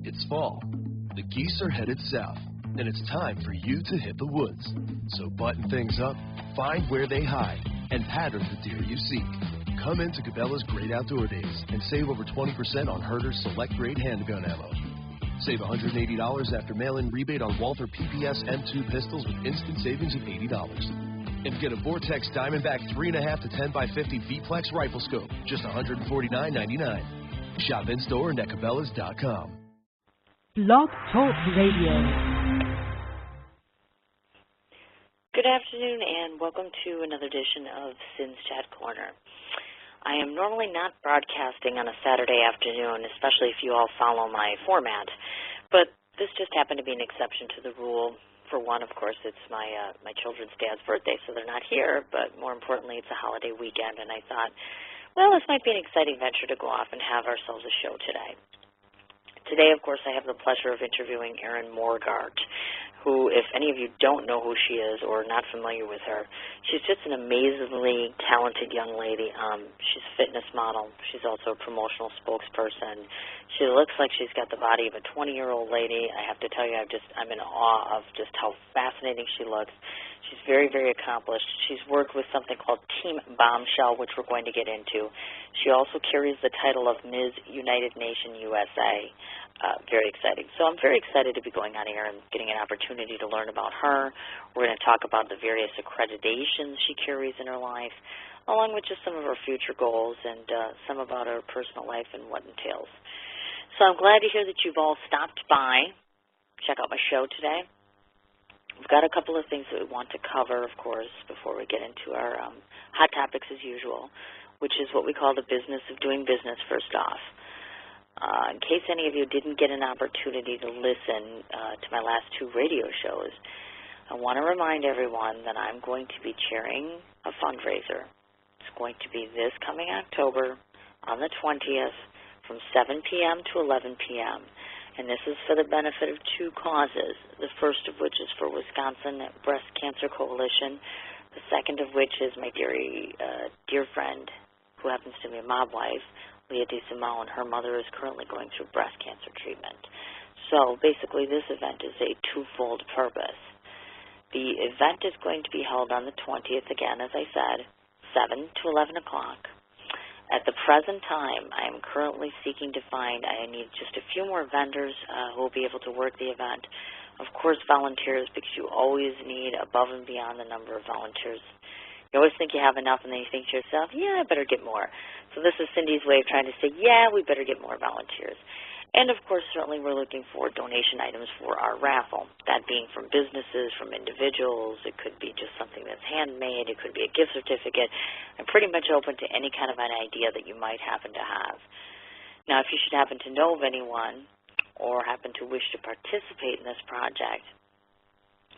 It's fall. The geese are headed south, and it's time for you to hit the woods. So button things up, find where they hide, and pattern the deer you seek. Come into Cabela's Great Outdoor Days and save over 20% on Herter's Select Grade handgun ammo. Save $180 after mail-in rebate on Walther PPS M2 pistols with instant savings of $80. And get a Vortex Diamondback 3.5 to 10 by 50 V-Plex rifle scope, just $149.99. Shop in-store and at Cabela's.com. Blog Talk Radio. Good afternoon and welcome to another edition of Sin's Chat Corner. I am normally not broadcasting on a Saturday afternoon, especially if you all follow my format, but this just happened to be an exception to the rule. For one, of course, it's my children's dad's birthday, so they're not here, but more importantly, it's a holiday weekend, and I thought, well, this might be an exciting venture to go off and have ourselves a show today. Today, of course, I have the pleasure of interviewing Erin Morgart, who, if any of you don't know who she is or are not familiar with her, she's just an amazingly talented young lady. She's a fitness model. She's also a promotional spokesperson. She looks like she's got the body of a 20-year-old lady. I have to tell you, I'm in awe of just how fascinating she looks. She's very, very accomplished. She's worked with something called Team Bombshell, which we're going to get into. She also carries the title of Ms. United Nation USA. Very exciting. So I'm very excited to be going on here and getting an opportunity to learn about her. We're going to talk about the various accreditations she carries in her life, along with just some of her future goals and some about her personal life and what entails. So I'm glad to hear that you've all stopped by. Check out my show today. We've got a couple of things that we want to cover, of course, before we get into our hot topics as usual, which is what we call the business of doing business first off. In case any of you didn't get an opportunity to listen to my last two radio shows, I want to remind everyone that I'm going to be chairing a fundraiser. It's going to be this coming October on the 20th from 7 p.m. to 11 p.m., and this is for the benefit of two causes, the first of which is for Wisconsin Breast Cancer Coalition, the second of which is my dear friend, who happens to be a mob wife, Leah DeSimone, and her mother is currently going through breast cancer treatment. So basically this event is a twofold purpose. The event is going to be held on the 20th, again, as I said, 7 to 11 o'clock. At the present time, I am currently seeking to find, I need just a few more vendors who will be able to work the event. Of course, volunteers, because you always need above and beyond the number of volunteers. You always think you have enough, and then you think to yourself, yeah, I better get more. So this is Cindy's way of trying to say, yeah, we better get more volunteers. And, of course, certainly we're looking for donation items for our raffle, that being from businesses, from individuals. It could be just something that's handmade. It could be a gift certificate. I'm pretty much open to any kind of an idea that you might happen to have. Now, if you should happen to know of anyone or happen to wish to participate in this project,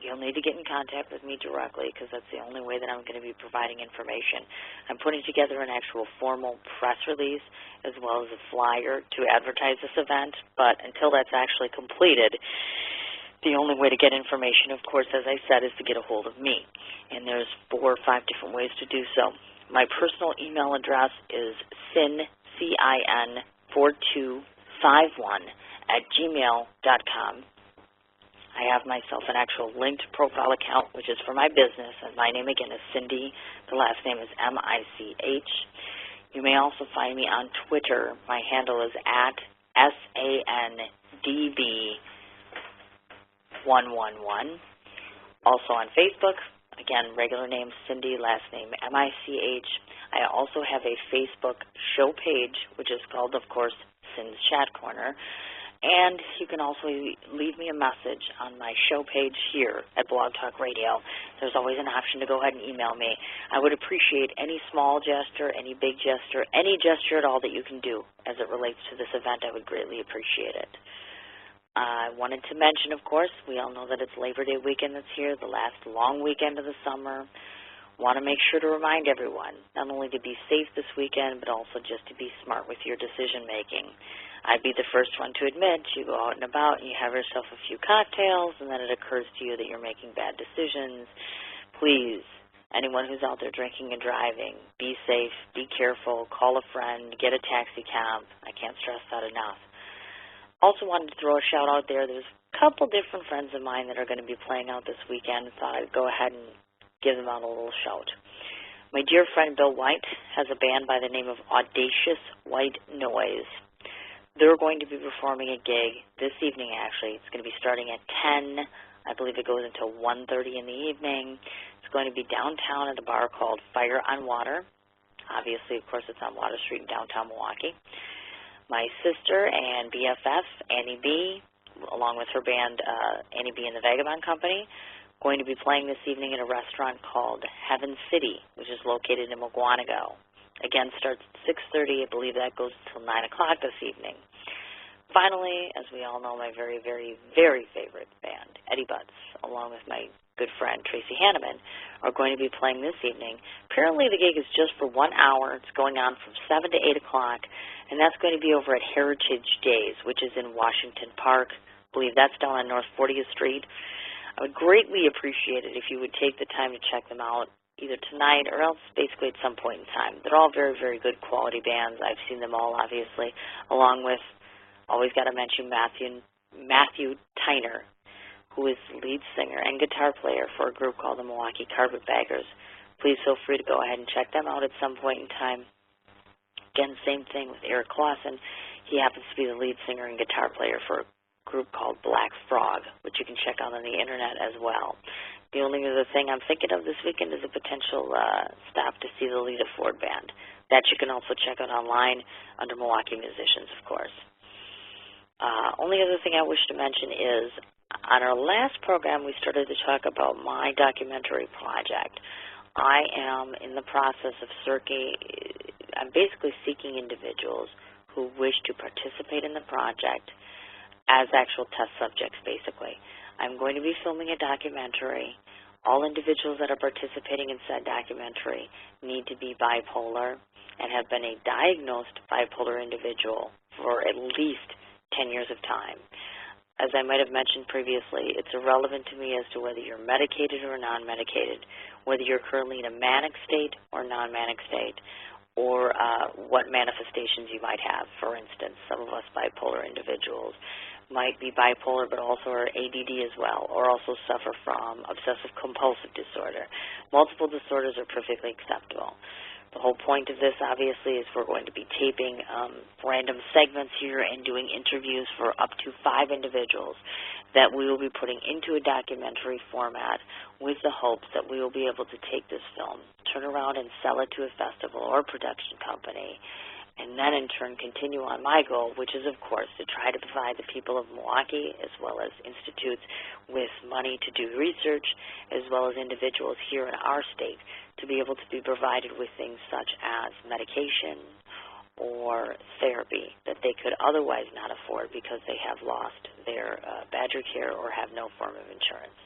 you'll need to get in contact with me directly because that's the only way that I'm going to be providing information. I'm putting together an actual formal press release as well as a flyer to advertise this event, but until that's actually completed, the only way to get information, of course, as I said, is to get a hold of me. And there's 4 or 5 different ways to do so. My personal email address is sin4251@gmail.com. I have myself an actual linked profile account, which is for my business, and my name again is Cindy. The last name is M-I-C-H. You may also find me on Twitter. My handle is @SANDB111. Also on Facebook, again, regular name Cindy, last name M-I-C-H. I also have a Facebook show page, which is called, of course, Sin's Chat Corner. And you can also leave me a message on my show page here at Blog Talk Radio. There's always an option to go ahead and email me. I would appreciate any small gesture, any big gesture, any gesture at all that you can do as it relates to this event. I would greatly appreciate it. I wanted to mention, of course, we all know that it's Labor Day weekend that's here, the last long weekend of the summer. Want to make sure to remind everyone not only to be safe this weekend, but also just to be smart with your decision making. I'd be the first one to admit you go out and about and you have yourself a few cocktails and then it occurs to you that you're making bad decisions. Please, anyone who's out there drinking and driving, be safe, be careful, call a friend, get a taxi cab. I can't stress that enough. Also wanted to throw a shout out there. There's a couple different friends of mine that are going to be playing out this weekend. Thought I'd go ahead and give them out a little shout. My dear friend Bill White has a band by the name of Audacious White Noise. They're going to be performing a gig this evening, actually. It's going to be starting at 10. I believe it goes until 1:30 in the evening. It's going to be downtown at a bar called Fire on Water. Obviously, of course, it's on Water Street in downtown Milwaukee. My sister and BFF, Annie B., along with her band, Annie B. and the Vagabond Company, going to be playing this evening at a restaurant called Heaven City, which is located in Mugwanago. Again, starts at 6:30. I believe that goes until 9 o'clock this evening. Finally, as we all know, my very, very, very favorite band, Eddie Butts, along with my good friend Tracy Hanneman, are going to be playing this evening. Apparently the gig is just for 1 hour. It's going on from 7 to 8 o'clock, and that's going to be over at Heritage Days, which is in Washington Park. I believe that's down on North 40th Street. I would greatly appreciate it if you would take the time to check them out, either tonight or else basically at some point in time. They're all very, very good quality bands. I've seen them all, obviously, along with, always got to mention Matthew Tyner, who is the lead singer and guitar player for a group called the Milwaukee Carpetbaggers. Please feel free to go ahead and check them out at some point in time. Again, same thing with Eric Clausen. He happens to be the lead singer and guitar player for a group called Black Frog, which you can check out on the internet as well. The only other thing I'm thinking of this weekend is a potential stop to see the Lita Ford Band. That you can also check out online under Milwaukee Musicians, of course. Only other thing I wish to mention is on our last program we started to talk about my documentary project. I am in the process of I'm basically seeking individuals who wish to participate in the project as actual test subjects, basically. I'm going to be filming a documentary. All individuals that are participating in said documentary need to be bipolar and have been a diagnosed bipolar individual for at least 10 years of time. As I might have mentioned previously, it's irrelevant to me as to whether you're medicated or non-medicated, whether you're currently in a manic state or non-manic state, or what manifestations you might have. For instance, some of us bipolar individuals might be bipolar but also are ADD as well, or also suffer from obsessive-compulsive disorder. Multiple disorders are perfectly acceptable. The whole point of this, obviously, is we're going to be taping random segments here and doing interviews for up to 5 individuals that we will be putting into a documentary format with the hopes that we will be able to take this film, turn around and sell it to a festival or production company, and then in turn continue on my goal, which is, of course, to try to provide the people of Milwaukee as well as institutes with money to do research, as well as individuals here in our state to be able to be provided with things such as medication or therapy that they could otherwise not afford because they have lost their Badger Care or have no form of insurance.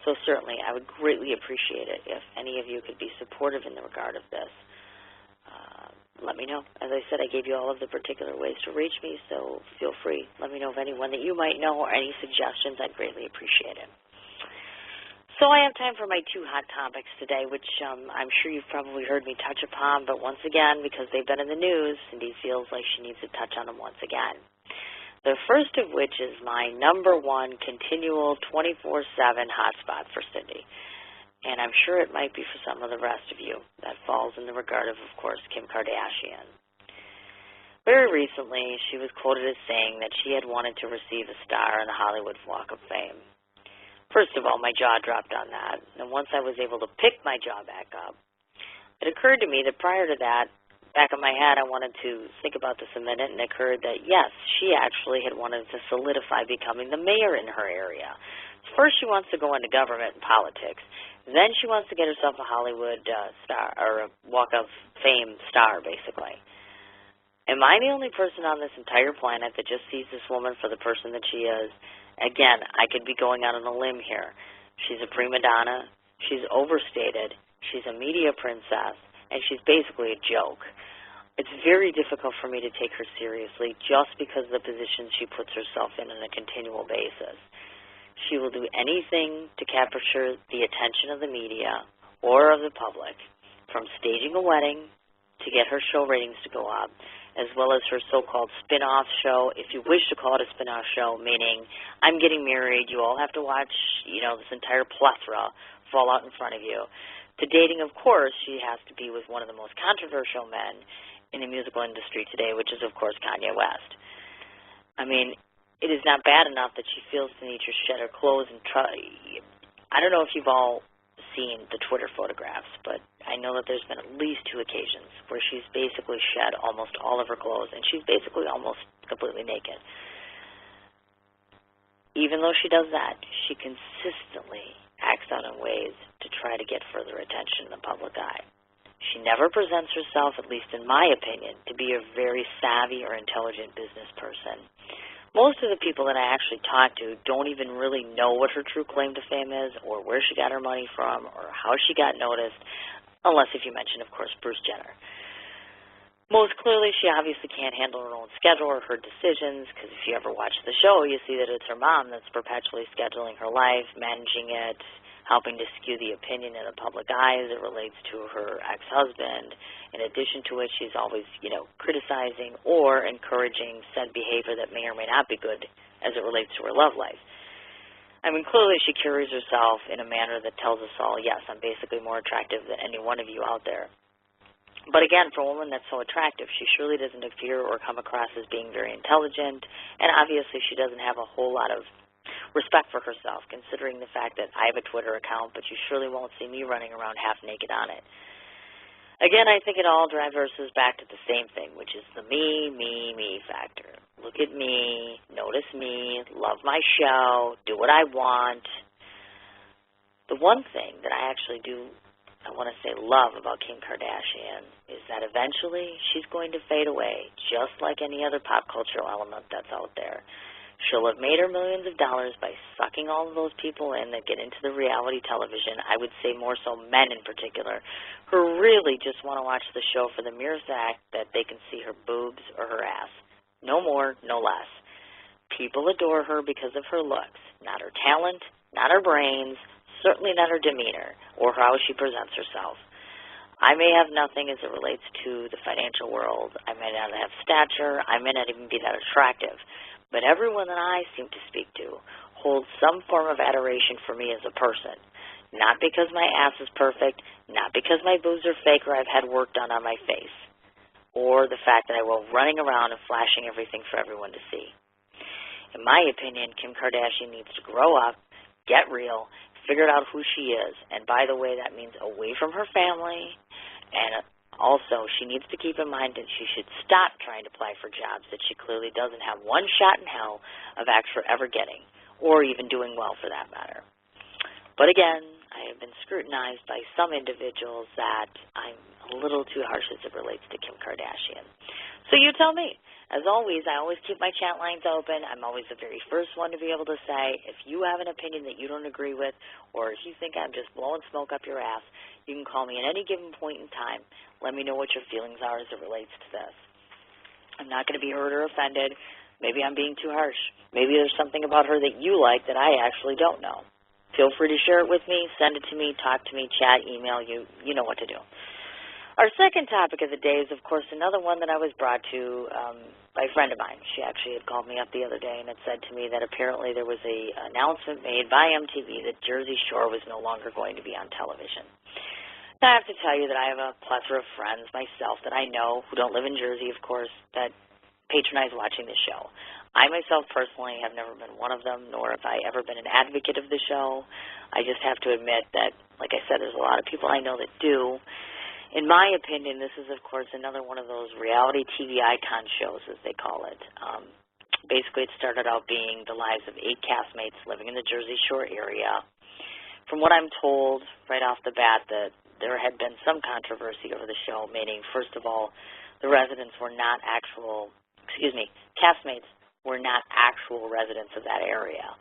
So certainly I would greatly appreciate it if any of you could be supportive in the regard of this. Let me know. As I said, I gave you all of the particular ways to reach me, so feel free. Let me know of anyone that you might know or any suggestions. I'd greatly appreciate it. So I have time for my 2 hot topics today, which I'm sure you've probably heard me touch upon, but once again, because they've been in the news, Cindy feels like she needs to touch on them once again. The first of which is my number 1 continual 24/7 hotspot for Cindy. And I'm sure it might be for some of the rest of you. That falls in the regard of course, Kim Kardashian. Very recently, she was quoted as saying that she had wanted to receive a star on the Hollywood Walk of Fame. First of all, my jaw dropped on that. And once I was able to pick my jaw back up, it occurred to me that prior to that, back in my head, I wanted to think about this a minute, and it occurred that, yes, she actually had wanted to solidify becoming the mayor in her area. First, she wants to go into government and politics. Then she wants to get herself a Hollywood star, or a Walk of Fame star, basically. Am I the only person on this entire planet that just sees this woman for the person that she is? Again, I could be going out on a limb here. She's a prima donna. She's overstated. She's a media princess. And she's basically a joke. It's very difficult for me to take her seriously just because of the positions she puts herself in on a continual basis. She will do anything to capture the attention of the media or of the public, from staging a wedding to get her show ratings to go up, as well as her so-called spin-off show, if you wish to call it a spin-off show, meaning I'm getting married, you all have to watch, this entire plethora fall out in front of you, to dating, of course, she has to be with one of the most controversial men in the musical industry today, which is, of course, Kanye West. I mean, it is not bad enough that she feels the need to shed her clothes and try. I don't know if you've all seen the Twitter photographs, but I know that there's been at least 2 occasions where she's basically shed almost all of her clothes, and she's basically almost completely naked. Even though she does that, she consistently acts out in ways to try to get further attention in the public eye. She never presents herself, at least in my opinion, to be a very savvy or intelligent business person. Most of the people that I actually talk to don't even really know what her true claim to fame is or where she got her money from or how she got noticed, unless if you mention, of course, Bruce Jenner. Most clearly, she obviously can't handle her own schedule or her decisions, because if you ever watch the show, you see that it's her mom that's perpetually scheduling her life, managing it, helping to skew the opinion in the public eye as it relates to her ex-husband, in addition to which she's always, criticizing or encouraging said behavior that may or may not be good as it relates to her love life. I mean, clearly she carries herself in a manner that tells us all, yes, I'm basically more attractive than any one of you out there. But again, for a woman that's so attractive, she surely doesn't appear or come across as being very intelligent, and obviously she doesn't have a whole lot of respect for herself, considering the fact that I have a Twitter account, but you surely won't see me running around half naked on it. Again, I think it all traverses back to the same thing, which is the me factor. Look at me, notice me, love my show, do what I want. The one thing that I actually love about Kim Kardashian is that eventually she's going to fade away, just like any other pop cultural element that's out there. She'll have made her millions of dollars by sucking all of those people in that get into the reality television, I would say more so men in particular, who really just want to watch the show for the mere fact that they can see her boobs or her ass. No more, no less. People adore her because of her looks, not her talent, not her brains, certainly not her demeanor or how she presents herself. I may have nothing as it relates to the financial world. I may not have stature. I may not even be that attractive. But everyone that I seem to speak to holds some form of adoration for me as a person. Not because my ass is perfect, not because my boobs are fake or I've had work done on my face, or the fact that I will running around and flashing everything for everyone to see. In my opinion, Kim Kardashian needs to grow up, get real, figure out who she is. And by the way, that means away from her family. And also, she needs to keep in mind that she should stop trying to apply for jobs that she clearly doesn't have one shot in hell of actually ever getting, or even doing well for that matter. But again, I have been scrutinized by some individuals that I'm a little too harsh as it relates to Kim Kardashian. So you tell me. As always, I always keep my chat lines open. I'm always the very first one to be able to say, if you have an opinion that you don't agree with, or if you think I'm just blowing smoke up your ass, you can call me at any given point in time. Let me know what your feelings are as it relates to this. I'm not going to be hurt or offended. Maybe I'm being too harsh. Maybe there's something about her that you like that I actually don't know. Feel free to share it with me, send it to me, talk to me, chat, email, you know what to do. Our second topic of the day is, of course, another one that I was brought to by a friend of mine. She actually had called me up the other day and had said to me that apparently there was an announcement made by MTV that Jersey Shore was no longer going to be on television. Now, I have to tell you that I have a plethora of friends myself that I know who don't live in Jersey, of course, that patronize watching the show. I myself personally have never been one of them, nor have I ever been an advocate of the show. I just have to admit that, like I said, there's a lot of people I know that do. In my opinion, this is, of course, another one of those reality TV icon shows, as they call it. Basically, it started out being the lives of 8 castmates living in the Jersey Shore area. From what I'm told right off the bat, that there had been some controversy over the show, meaning, first of all, the residents were not castmates were not actual residents of that area.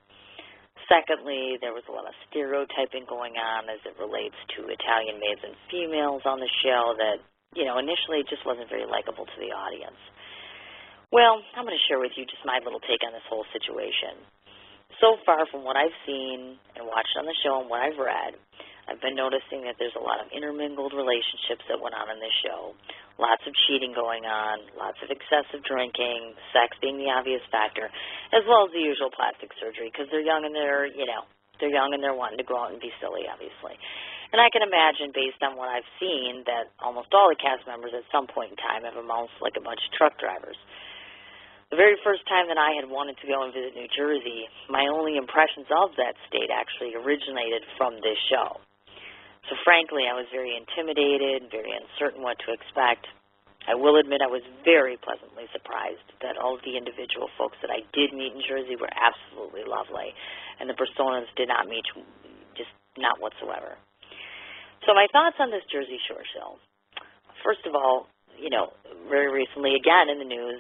Secondly, there was a lot of stereotyping going on as it relates to Italian maids and females on the show that, initially just wasn't very likable to the audience. Well, I'm going to share with you just my little take on this whole situation. So far, from what I've seen and watched on the show and what I've read, I've been noticing that there's a lot of intermingled relationships that went on in this show, lots of cheating going on, lots of excessive drinking, sex being the obvious factor, as well as the usual plastic surgery because they're young and they're young and they're wanting to go out and be silly, obviously. And I can imagine, based on what I've seen, that almost all the cast members at some point in time have amounts like a bunch of truck drivers. The very first time that I had wanted to go and visit New Jersey, my only impressions of that state actually originated from this show. So frankly, I was very intimidated, very uncertain what to expect. I will admit I was very pleasantly surprised that all of the individual folks that I did meet in Jersey were absolutely lovely, and the personas did not meet, just not whatsoever. So my thoughts on this Jersey Shore show. First of all, very recently, again in the news,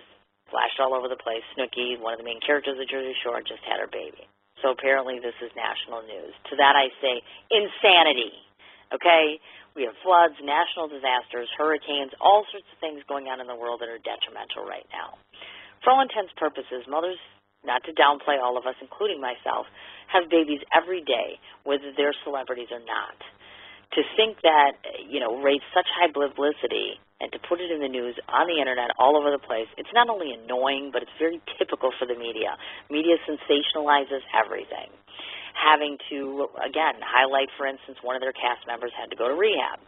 flashed all over the place, Snooki, one of the main characters of Jersey Shore, just had her baby. So apparently this is national news. To that I say, insanity, okay? We have floods, national disasters, hurricanes, all sorts of things going on in the world that are detrimental right now. For all intents and purposes, mothers, not to downplay all of us, including myself, have babies every day, whether they're celebrities or not. To think that, raise such high publicity and to put it in the news, on the Internet, all over the place, it's not only annoying, but it's very typical for the media. Media sensationalizes everything. Having to, again, highlight, for instance, one of their cast members had to go to rehab.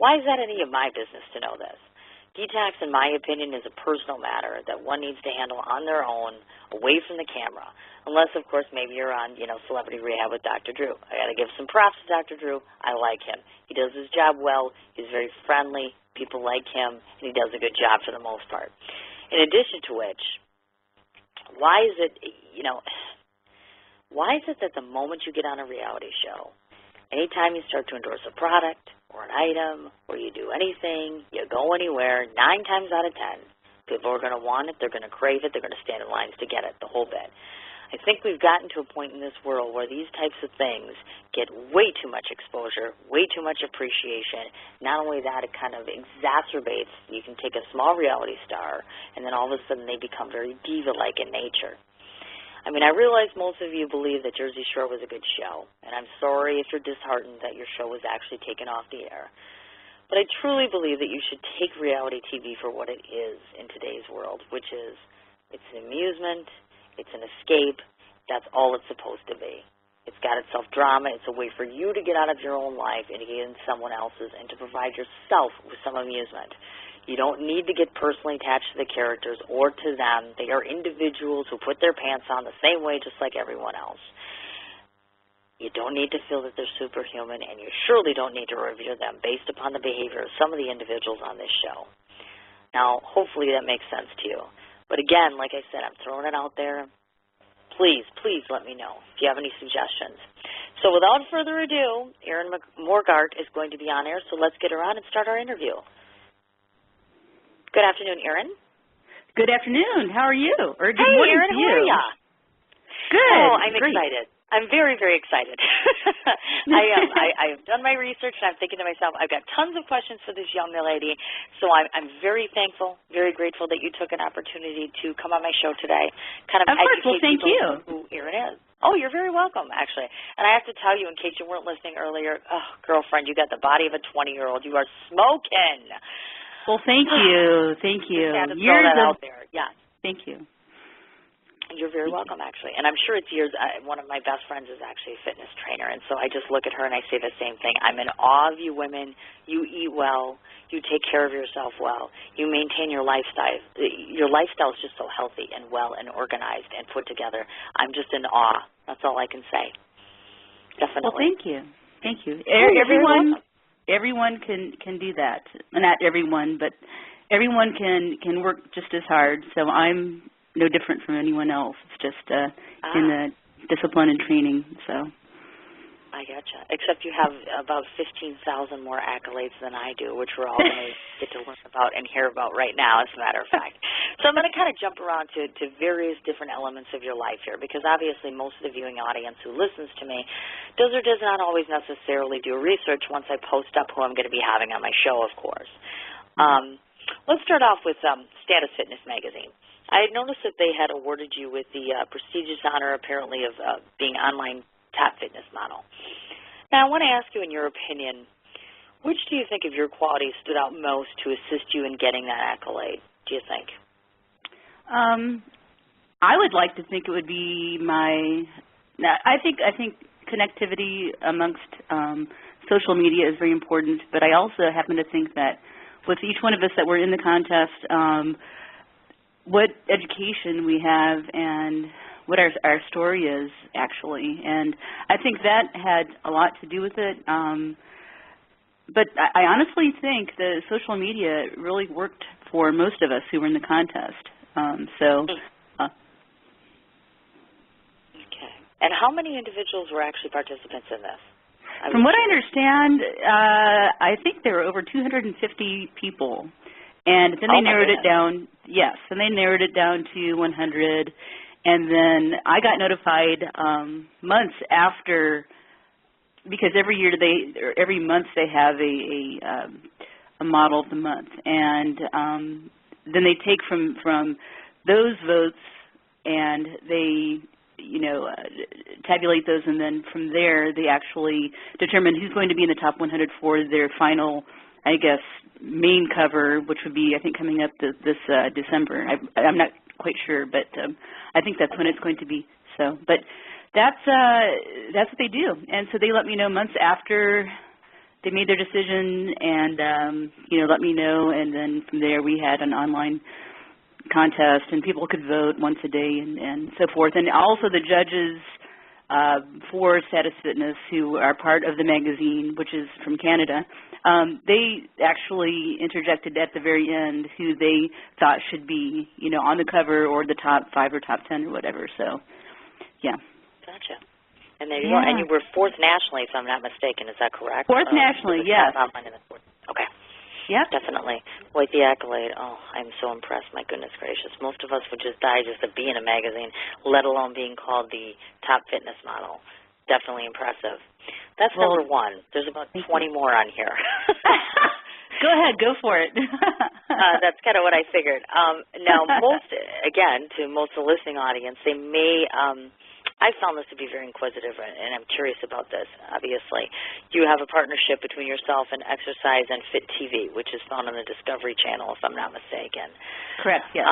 Why is that any of my business to know this? Detox, in my opinion, is a personal matter that one needs to handle on their own, away from the camera. Unless, of course, maybe you're on, Celebrity Rehab with Dr. Drew. I got to give some props to Dr. Drew. I like him. He does his job well. He's very friendly. People like him, and he does a good job for the most part. In addition to which, why is it that the moment you get on a reality show, anytime you start to endorse a product or an item or you do anything, you go anywhere, 9 times out of 10, people are going to want it, they're going to crave it, they're going to stand in lines to get it, the whole bit. I think we've gotten to a point in this world where these types of things get way too much exposure, way too much appreciation. Not only that, it kind of exacerbates. You can take a small reality star, and then all of a sudden they become very diva-like in nature. I mean, I realize most of you believe that Jersey Shore was a good show, and I'm sorry if you're disheartened that your show was actually taken off the air. But I truly believe that you should take reality TV for what it is in today's world, which is it's an amusement, it's an escape, that's all it's supposed to be. It's got itself drama, it's a way for you to get out of your own life and to get into someone else's and to provide yourself with some amusement. You don't need to get personally attached to the characters or to them. They are individuals who put their pants on the same way just like everyone else. You don't need to feel that they're superhuman, and you surely don't need to revere them based upon the behavior of some of the individuals on this show. Now, hopefully that makes sense to you. But again, like I said, I'm throwing it out there. Please let me know if you have any suggestions. So without further ado, Erin Morgart is going to be on air, so let's get her on and start our interview. Good afternoon, Erin. Good afternoon. How are you? Or good hey, morning Erin, to how you. are ya? Good. Oh, I'm Great. excited. I'm very, very excited. I've done my research, and I'm thinking to myself, I've got tons of questions for this young lady, so I'm very thankful, very grateful that you took an opportunity to come on my show today, kind of course. educate Well, thank people you. who Erin is. Oh, you're very welcome, actually. And I have to tell you, in case you weren't listening earlier, girlfriend, you got the body of a 20-year-old. You are smoking. Well, thank you. Thank you. Just had to throw that out there. Yes. Thank you. You're very welcome, actually. And I'm sure it's yours. One of my best friends is actually a fitness trainer, and so I just look at her and I say the same thing. I'm in awe of you women. You eat well. You take care of yourself well. You maintain your lifestyle. Your lifestyle is just so healthy and well and organized and put together. I'm just in awe. That's all I can say. Definitely. Well, thank you. Thank you. Everyone can do that. Not everyone, but everyone can work just as hard. So I'm no different from anyone else. It's just in the discipline and training. So I gotcha. Except you have about 15,000 more accolades than I do, which we're all going to get to learn about and hear about right now, as a matter of fact. So I'm going to kind of jump around to various different elements of your life here, because obviously most of the viewing audience who listens to me does or does not always necessarily do research once I post up who I'm going to be having on my show, of course. Let's start off with Status Fitness Magazine. I had noticed that they had awarded you with the prestigious honor, apparently, of being online top fitness model. Now, I want to ask you, in your opinion, which do you think of your qualities stood out most to assist you in getting that accolade, do you think? I would like to think it would be I think connectivity amongst social media is very important, but I also happen to think that with each one of us that were in the contest, what education we have and what our story is, actually. And I think that had a lot to do with it. But I honestly think the social media really worked for most of us who were in the contest. Okay. And how many individuals were actually participants in this? From what I understand, I think there were over 250 people. And then they narrowed it down. Yes, and they narrowed it down to 100. And then I got notified months after, because every month they have a model of the month, and then they take from those votes and they tabulate those, and then from there they actually determine who's going to be in the top 100 for their final, I guess, main cover, which would be, I think, coming up this December. I'm not quite sure, but I think that's when it's going to be. So, but that's what they do, and so they let me know months after they made their decision, and let me know, and then from there we had an online contest, and people could vote once a day, and so forth. And also the judges for Status Fitness, who are part of the magazine, which is from Canada, they actually interjected at the very end who they thought should be, on the cover or the top 5 or top 10 or whatever. So, yeah. Gotcha. And there you go. And you were fourth nationally, if I'm not mistaken. Is that correct? Fourth nationally, yes. Okay. Yeah, definitely. Quite the accolade. Oh, I'm so impressed. My goodness gracious. Most of us would just die just to be in a magazine, let alone being called the top fitness model. Definitely impressive. That's number one. There's about 20 more on here. Go ahead. Go for it. That's kind of what I figured. Now, to most of the listening audience, they may I found this to be very inquisitive, and I'm curious about this, obviously. You have a partnership between yourself and Exercise and Fit TV, which is found on the Discovery Channel, if I'm not mistaken. Correct, yes.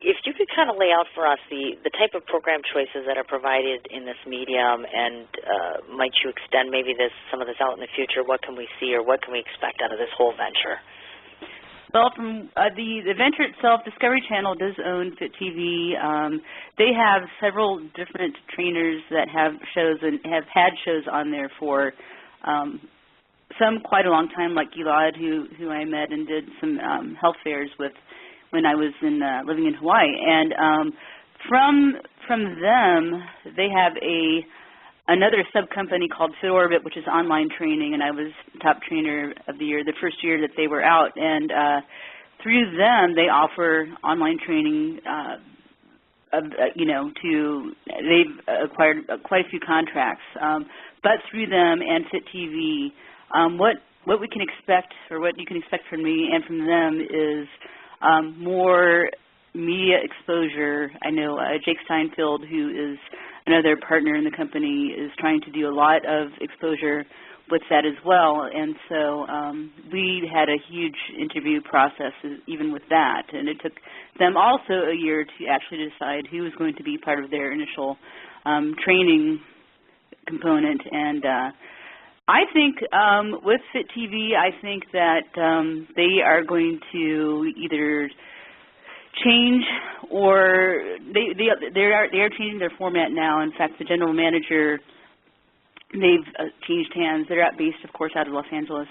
If you could kind of lay out for us the type of program choices that are provided in this medium, and might you extend maybe some of this out in the future, what can we see or what can we expect out of this whole venture? Well, from the venture itself, Discovery Channel does own Fit TV. They have several different trainers that have shows and have had shows on there for some quite a long time, like Gilad, who I met and did some health fairs with when I was living in Hawaii. And from them, they have another sub-company called Fit Orbit, which is online training, and I was top trainer of the year, the first year that they were out. And through them, they offer online training. They've acquired quite a few contracts. But through them and Fit TV, what we can expect, or what you can expect from me and from them, is more media exposure. I know Jake Steinfeld, who is another partner in the company, is trying to do a lot of exposure with that as well. And so we had a huge interview process even with that. And it took them also a year to actually decide who was going to be part of their initial training component. And I think with Fit TV, I think that they are going to either change, or they are changing their format now. In fact, the general manager, they've changed hands. They're based, of course, out of Los Angeles.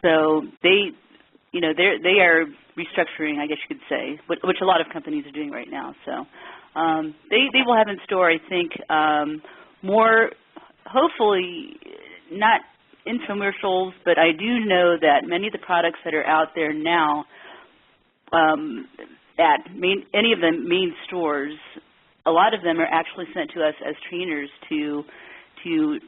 So they are restructuring, I guess you could say, which a lot of companies are doing right now. So they will have in store, I think, more, hopefully, not infomercials, but I do know that many of the products that are out there now, at any of the main stores, a lot of them are actually sent to us as trainers to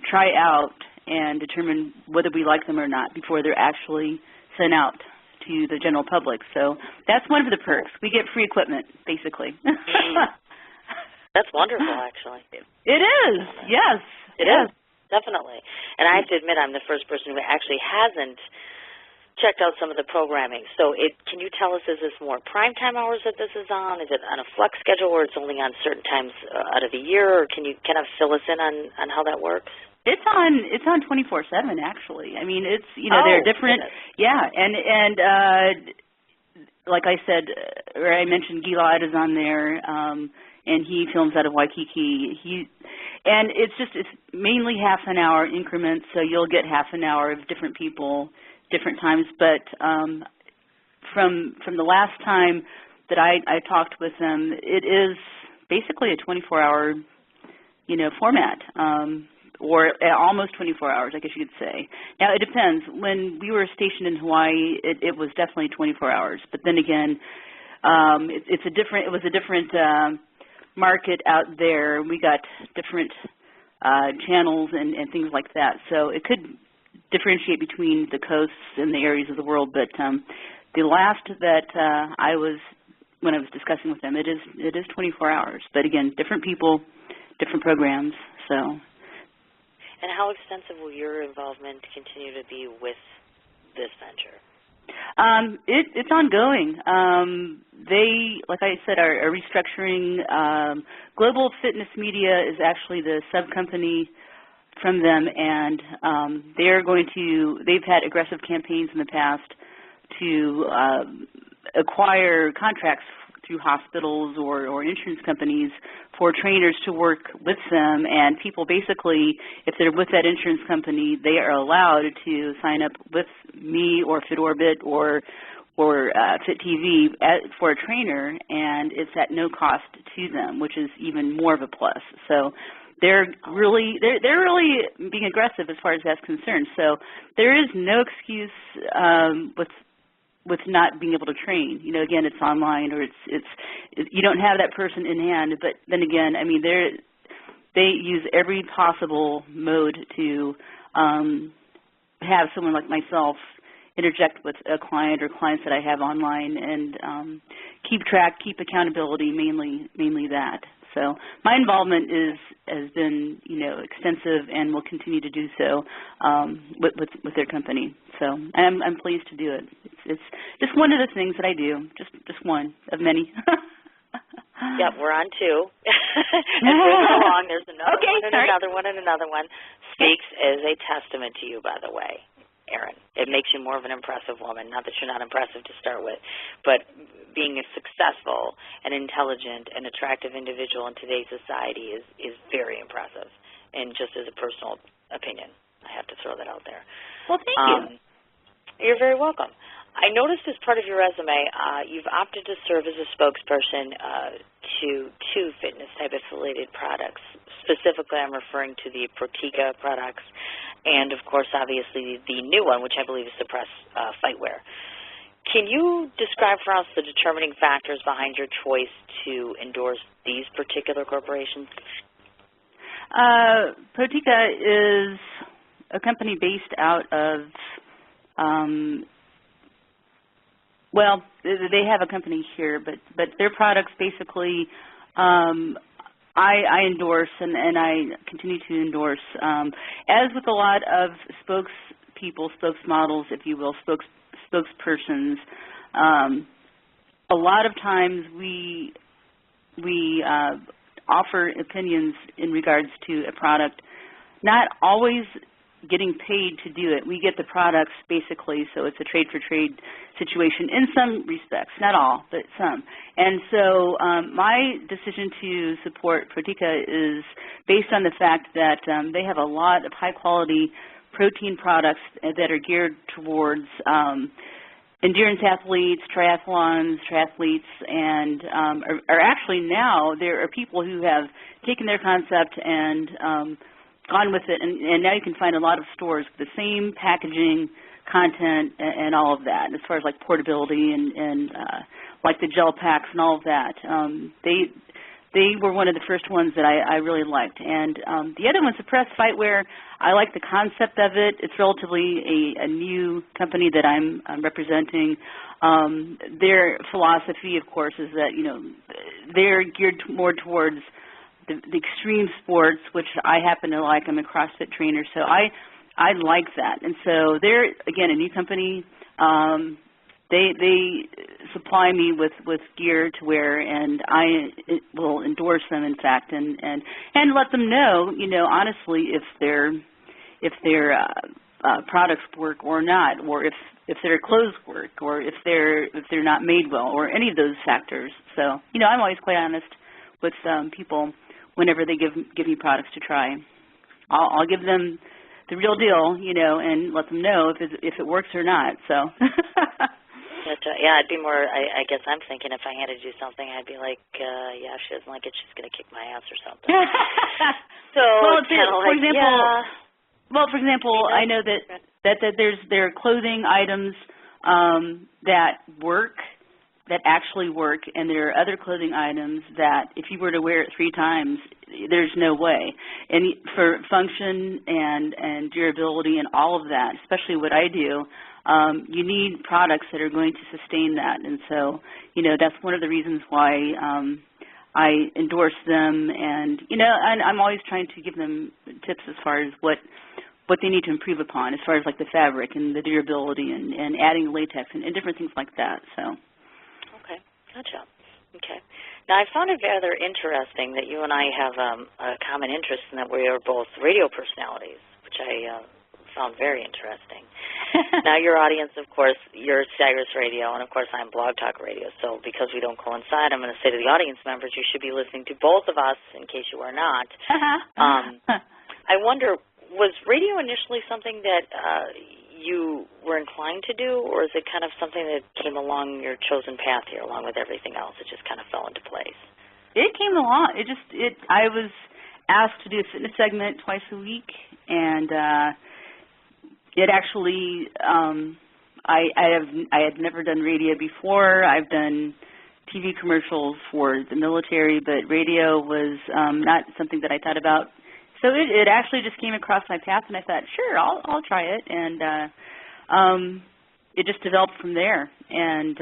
try out and determine whether we like them or not before they're actually sent out to the general public. So that's one of the perks. We get free equipment, basically. That's wonderful, actually. It is, yes. It is. definitely. And I have to admit, I'm the first person who actually hasn't checked out some of the programming. So can you tell us, is this more primetime hours that this is on? Is it on a flex schedule where it's only on certain times out of the year? Or can you kind of fill us in on how that works? It's on 24/7 actually. I mean, it's they're different. Goodness. Yeah, and like I said, or I mentioned Gilad is on there, and he films out of Waikiki. And it's mainly half an hour increments, so you'll get half an hour of different people, different times. But from the last time that I talked with them, it is basically a 24-hour, format. Or almost 24 hours, I guess you could say. Now, it depends. When we were stationed in Hawaii, it was definitely 24 hours. But then again, it was a different market out there. We got different channels and things like that. So it could differentiate between the coasts and the areas of the world. But the last that when I was discussing with them, it is 24 hours. But again, different people, different programs. So. And how extensive will your involvement continue to be with this venture? It's ongoing. They, like I said, are restructuring. Global Fitness Media is actually the sub-company from them, and they've had aggressive campaigns in the past to acquire contracts through hospitals or insurance companies for trainers to work with them, and people basically, if they're with that insurance company, they are allowed to sign up with me or FitOrbit or Fit TV for a trainer, and it's at no cost to them, which is even more of a plus. So they're really being aggressive as far as that's concerned. So there is no excuse with not being able to train. Again, it's online or it's you don't have that person in hand. But then again, I mean, they use every possible mode to have someone like myself interject with a client or clients that I have online and keep track, keep accountability, mainly that. So my involvement has been, extensive and will continue to do so with their company. So I'm pleased to do it. It's just one of the things that I do, just one of many. Yep, we're on two. And moving along, there's another one and another one and another one. Speaks is a testament to you, by the way, Erin. It makes you more of an impressive woman. Not that you're not impressive to start with, but being a successful and intelligent and attractive individual in today's society is very impressive. And just as a personal opinion, I have to throw that out there. Well, thank you. You're very welcome. I noticed as part of your resume, you've opted to serve as a spokesperson to two fitness-type affiliated products. Specifically, I'm referring to the Protica products and, of course, obviously the new one, which I believe is Suppress Fightwear. Can you describe for us the determining factors behind your choice to endorse these particular corporations? Protica is a company based out of well, they have a company here, but their products basically I endorse and I continue to endorse. As with a lot of spokespeople, spokesmodels, if you will, spokespersons, a lot of times we offer opinions in regards to a product, not always getting paid to do it. We get the products basically, so it's a trade-for-trade situation in some respects, not all, but some. And so my decision to support Protica is based on the fact that they have a lot of high-quality protein products that are geared towards endurance athletes, triathletes, and are actually now there are people who have taken their concept and gone with it, and now you can find a lot of stores with the same packaging, content, and all of that, as far as like portability and like the gel packs and all of that. They were one of the first ones that I really liked. And the other one, Suppress Fightwear, I like the concept of it. It's relatively a new company that I'm representing. Their philosophy, of course, is that, they're geared more towards the extreme sports, which I happen to like. I'm a CrossFit trainer, so I like that. And so they're, again, a new company. They supply me with gear to wear, and I will endorse them, in fact, and let them know, honestly, if their products work or not, or if their clothes work, or if they're not made well, or any of those factors. So, I'm always quite honest with people whenever they give me products to try. I'll give them the real deal, and let them know if it works or not. So. Yeah, I'd be more, I guess I'm thinking if I had to do something, I'd be like, yeah, if she doesn't like it, she's going to kick my ass or something. So, well, for example, I know that there are clothing items that work, that actually work, and there are other clothing items that if you were to wear it 3 times, there's no way. And for function and durability and all of that, especially what I do, you need products that are going to sustain that. And so, that's one of the reasons why I endorse them. And, I'm always trying to give them tips as far as what they need to improve upon, as far as like the fabric and the durability and adding latex and different things like that. So. Okay, gotcha. Okay. Now, I found it rather interesting that you and I have a common interest in that we are both radio personalities, which I found very interesting. Now, your audience, of course, you're Sirius Radio, and, of course, I'm Blog Talk Radio. So because we don't coincide, I'm going to say to the audience members, you should be listening to both of us in case you are not. I wonder, was radio initially something that you were inclined to do, or is it kind of something that came along your chosen path here along with everything else? It just kind of fell into place. It came along. I was asked to do a fitness segment twice a week, and it actually, I had never done radio before. I've done TV commercials for the military, but radio was not something that I thought about. So it actually just came across my path, and I thought, sure, I'll try it, and it just developed from there. And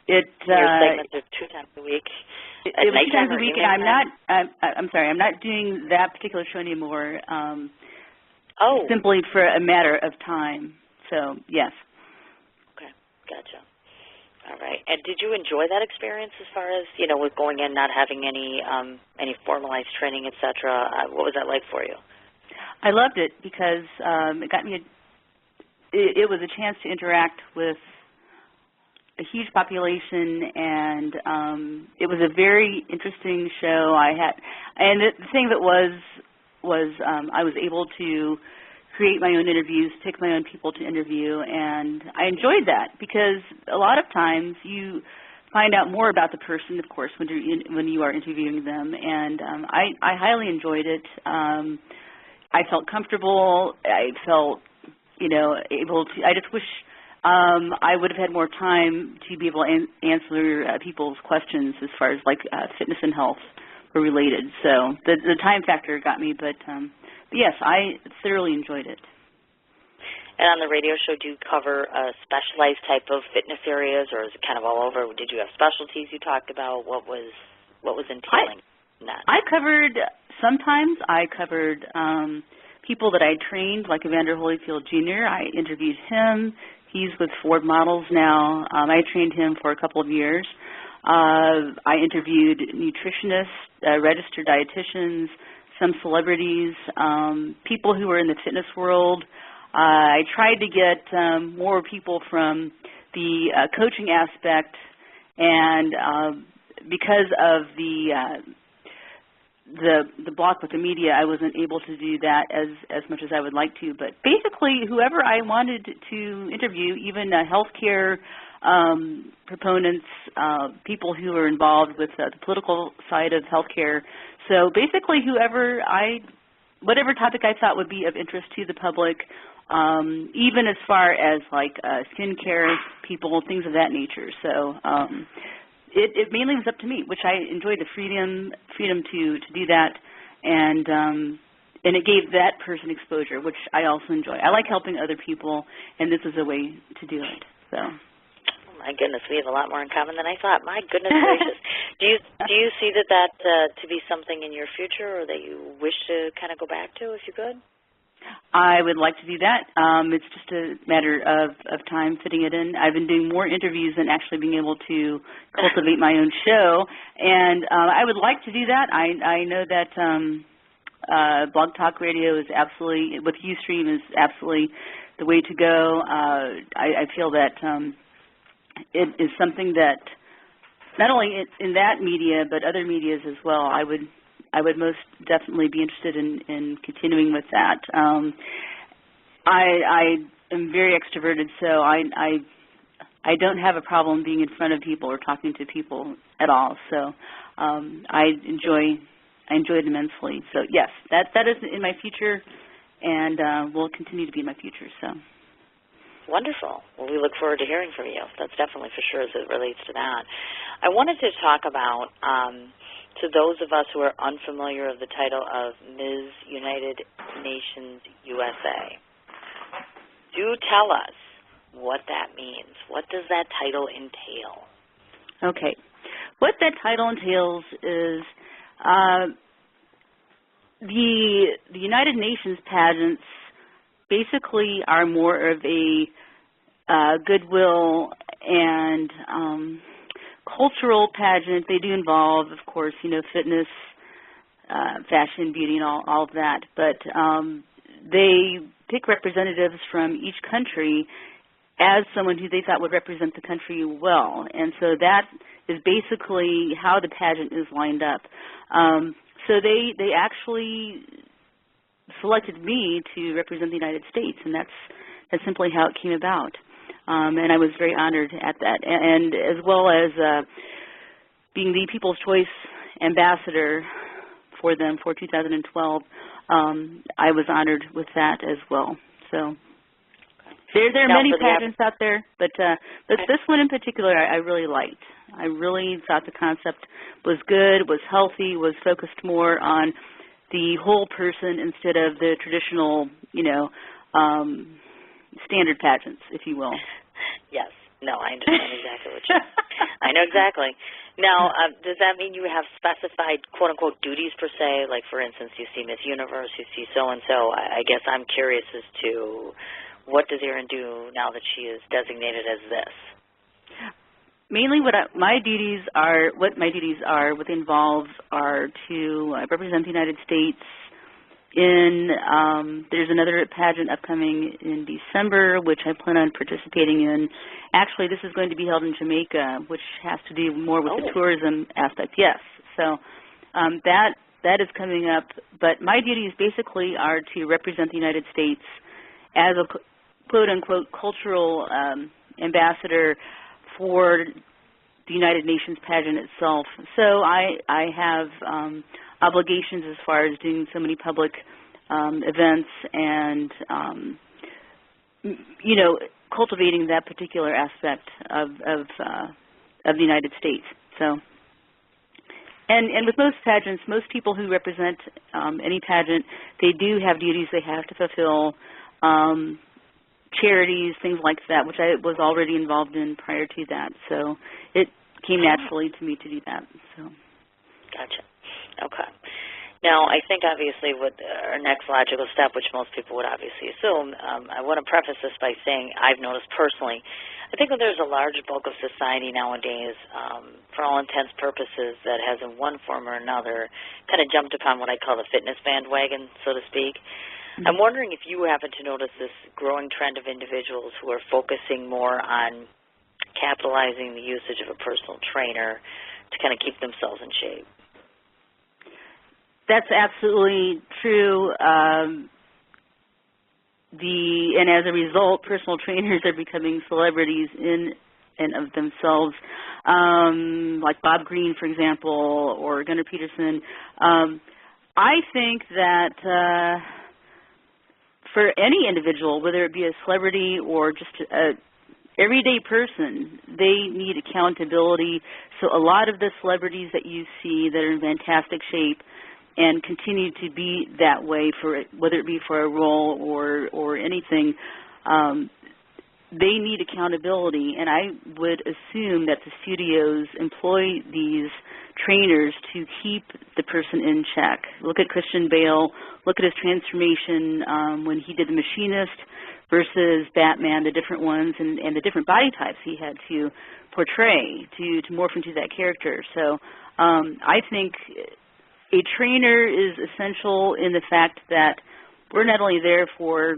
your segments are 2 times a week. It was 2 times a week, and I'm not doing that particular show anymore. Simply for a matter of time. So, yes. Okay, gotcha. All right. And did you enjoy that experience as far as, with going in, not having any formalized training, et cetera? What was that like for you? I loved it because it got me it was a chance to interact with a huge population, and it was a very interesting show. And the thing that was I was able to create my own interviews, pick my own people to interview, and I enjoyed that because a lot of times you find out more about the person, of course, when you are interviewing them, and I highly enjoyed it. I felt comfortable. I felt, able to. I just wish I would have had more time to be able to answer people's questions as far as fitness and health were related. So the time factor got me, but yes, I thoroughly enjoyed it. And on the radio show, do you cover a specialized type of fitness areas, or is it kind of all over? Did you have specialties you talked about? What was entailing in that? Sometimes I covered people that I trained, like Evander Holyfield Jr. I interviewed him. He's with Ford Models now. I trained him for a couple of years. I interviewed nutritionists, registered dietitians, some celebrities, people who were in the fitness world. I tried to get more people from the coaching aspect, and because of the block with the media, I wasn't able to do that as much as I would like to. But basically, whoever I wanted to interview, even healthcare proponents, people who are involved with the political side of healthcare. So basically, whatever topic I thought would be of interest to the public, even as far as skincare people, things of that nature. So it mainly was up to me, which I enjoyed the freedom to do that, and it gave that person exposure, which I also enjoy. I like helping other people, and this is a way to do it. So. my goodness, we have a lot more in common than I thought. My goodness gracious. Do you see that to be something in your future, or that you wish to kind of go back to if you could? I would like to do that. It's just a matter of time fitting it in. I've been doing more interviews than actually being able to cultivate my own show, and I would like to do that. I know that Blog Talk Radio is absolutely, with Ustream, is absolutely the way to go. I feel that it is something that not only in that media but other medias as well. I would most definitely be interested in continuing with that. I am very extroverted, so I don't have a problem being in front of people or talking to people at all. So I enjoy it immensely. So yes, that is in my future, and will continue to be in my future. So wonderful. Well, we look forward to hearing from you. That's definitely for sure as it relates to that. I wanted to talk about, to those of us who are unfamiliar of the title of Ms. United Nations USA, do tell us what that means. What does that title entail? Okay. What that title entails is the United Nations pageants basically are more of a goodwill and cultural pageant. They do involve, of course, fitness, fashion, beauty, and all of that. But they pick representatives from each country as someone who they thought would represent the country well. And so that is basically how the pageant is lined up. So they actually selected me to represent the United States, and that's simply how it came about. And I was very honored at that. And as well as being the People's Choice Ambassador for them for 2012, I was honored with that as well. So there are many pageants out there, but this one in particular I really liked. I really thought the concept was good, was healthy, was focused more on the whole person instead of the traditional, standard pageants, if you will. Yes. No, I understand exactly what you're I know exactly. Now, does that mean you have specified, quote-unquote, duties per se? Like, for instance, you see Miss Universe, you see so-and-so. I guess I'm curious as to what does Erin do now that she is designated as this? Mainly what my duties are, what they involve are to represent the United States in, there's another pageant upcoming in December, which I plan on participating in. Actually, this is going to be held in Jamaica, which has to do more with the tourism aspect. Yes. So that is coming up. But my duties basically are to represent the United States as a quote-unquote cultural ambassador for the United Nations pageant itself. So I have obligations as far as doing so many public events and, cultivating that particular aspect of the United States. So, and with most pageants, most people who represent any pageant, they do have duties they have to fulfill, charities, things like that, which I was already involved in prior to that. So it came naturally to me to do that. So. Gotcha. Okay. Now, I think obviously with our next logical step, which most people would obviously assume, I want to preface this by saying I've noticed personally, I think that there's a large bulk of society nowadays, for all intents and purposes, that has in one form or another kind of jumped upon what I call the fitness bandwagon, so to speak. I'm wondering if you happen to notice this growing trend of individuals who are focusing more on capitalizing the usage of a personal trainer to kind of keep themselves in shape. That's absolutely true. And as a result, personal trainers are becoming celebrities in and of themselves, like Bob Green, for example, or Gunnar Peterson. I think that for any individual, whether it be a celebrity or just a everyday person, they need accountability. So a lot of the celebrities that you see that are in fantastic shape and continue to be that way, for whether it be for a role or anything, they need accountability, and I would assume that the studios employ these trainers to keep the person in check. Look at Christian Bale. Look at his transformation when he did The Machinist versus Batman, the different ones, and the different body types he had to portray to morph into that character. So I think a trainer is essential in the fact that we're not only there for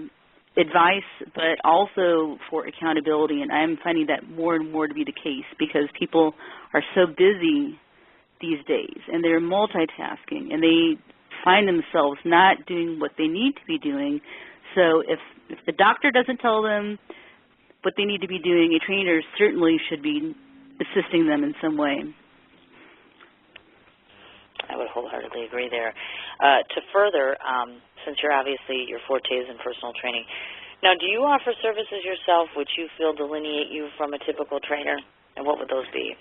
advice, but also for accountability, and I'm finding that more and more to be the case because people are so busy these days, and they're multitasking, and they find themselves not doing what they need to be doing. So if the doctor doesn't tell them what they need to be doing, a trainer certainly should be assisting them in some way. I would wholeheartedly agree there. To further, since your forte is in personal training, now do you offer services yourself which you feel delineate you from a typical trainer, and what would those be?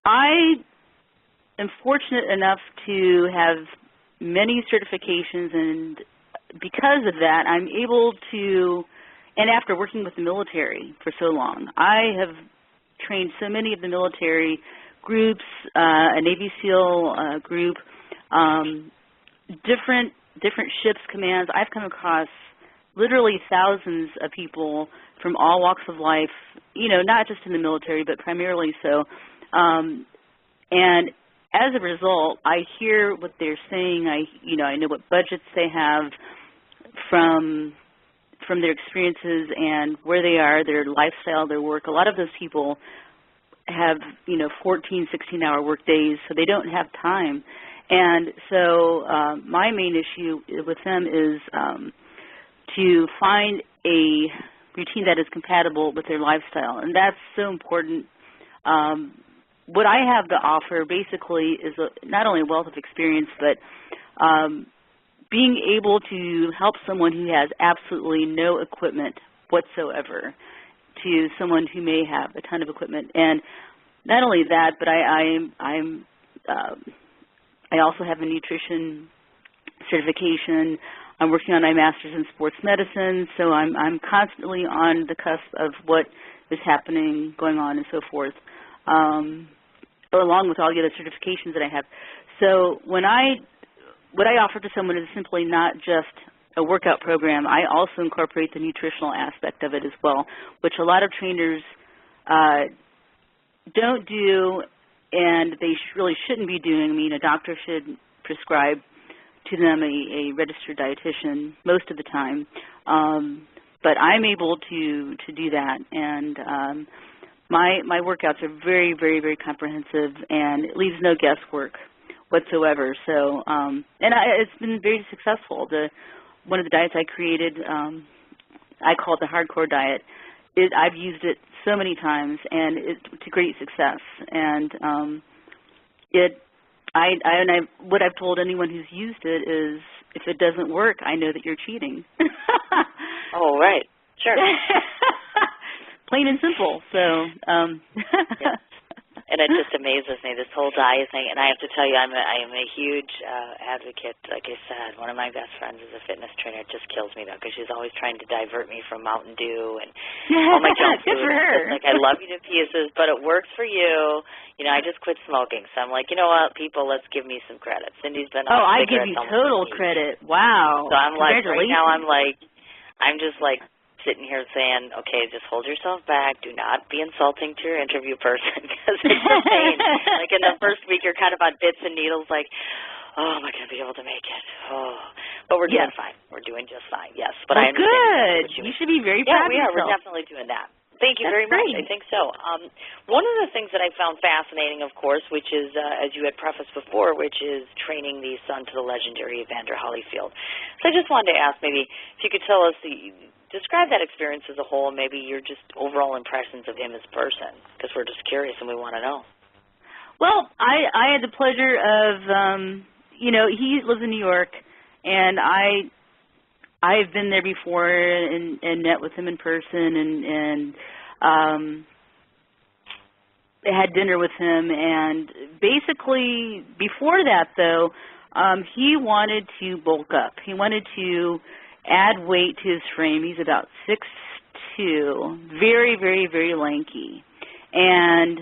I am fortunate enough to have many certifications, and because of that, I'm able to, and after working with the military for so long, I have trained so many of the military groups, a Navy SEAL group, different ships, commands. I've come across literally thousands of people from all walks of life, not just in the military, but primarily so. And as a result, I hear what they're saying. I know what budgets they have from their experiences and where they are, their lifestyle, their work. A lot of those people have 14, 16-hour work days, so they don't have time. And so my main issue with them is to find a routine that is compatible with their lifestyle, and that's so important. What I have to offer basically is not only a wealth of experience, but being able to help someone who has absolutely no equipment whatsoever to someone who may have a ton of equipment. And not only that, but I also have a nutrition certification. I'm working on my master's in sports medicine, so I'm constantly on the cusp of what is happening, going on, and so forth, along with all the other certifications that I have. So what I offer to someone is simply not just a workout program. I also incorporate the nutritional aspect of it as well, which a lot of trainers don't do, and they really shouldn't be doing. I mean, a doctor should prescribe to them a registered dietitian most of the time, but I'm able to do that, and my workouts are very, very, very comprehensive, and it leaves no guesswork whatsoever. So, it's been very successful. One of the diets I created, I call it the hardcore diet. I've used it so many times, and it's to great success. And what I've told anyone who's used it is, if it doesn't work, I know that you're cheating. Oh, right, sure. Plain and simple. So. Yeah. And it just amazes me, this whole diet thing. And I have to tell you, I am a huge advocate. Like I said, one of my best friends is a fitness trainer. It just kills me, though, because she's always trying to divert me from Mountain Dew and all my junk food. Good for her. It's like, I love you to pieces, but it works for you. I just quit smoking. So I'm like, you know what, people, let's give me some credit. Cindy's been on I give you total credit. Wow. So I'm like, right now I'm just like, sitting here saying, okay, just hold yourself back. Do not be insulting to your interview person because it's a pain. Like in the first week, you're kind of on bits and needles like, oh, am I going to be able to make it? Oh. But we're doing fine. We're doing just fine, yes. But I understand. Good. You should be very proud of yourself. Yeah, we are. We're definitely doing that. Thank you very much. I think so. One of the things that I found fascinating, of course, which is, as you had prefaced before, which is training the son to the legendary Evander Holyfield. So I just wanted to ask maybe if you could tell us describe that experience as a whole, and maybe your just overall impressions of him as a person, because we're just curious and we want to know. Well, I had the pleasure of, he lives in New York, and I've been there before and met with him in person and had dinner with him. And basically, before that, though, he wanted to bulk up. He wanted to add weight to his frame. He's about 6'2", very, very, very lanky. And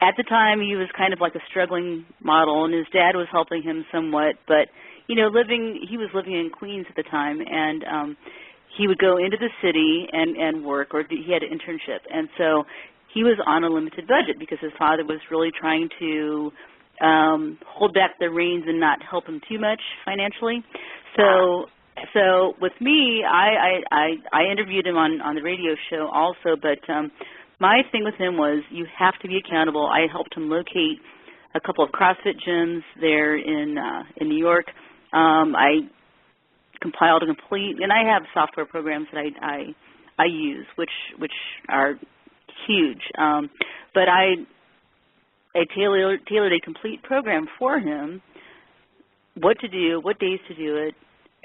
at the time, he was kind of like a struggling model, and his dad was helping him somewhat. But, you know, he was living in Queens at the time, and he would go into the city and work, or he had an internship. And so he was on a limited budget because his father was really trying to hold back the reins and not help him too much financially. So with me, I interviewed him on the radio show also, but my thing with him was you have to be accountable. I helped him locate a couple of CrossFit gyms there in New York. I compiled a complete, and I have software programs that I use, which are huge. But I tailored a complete program for him, what to do, what days to do it,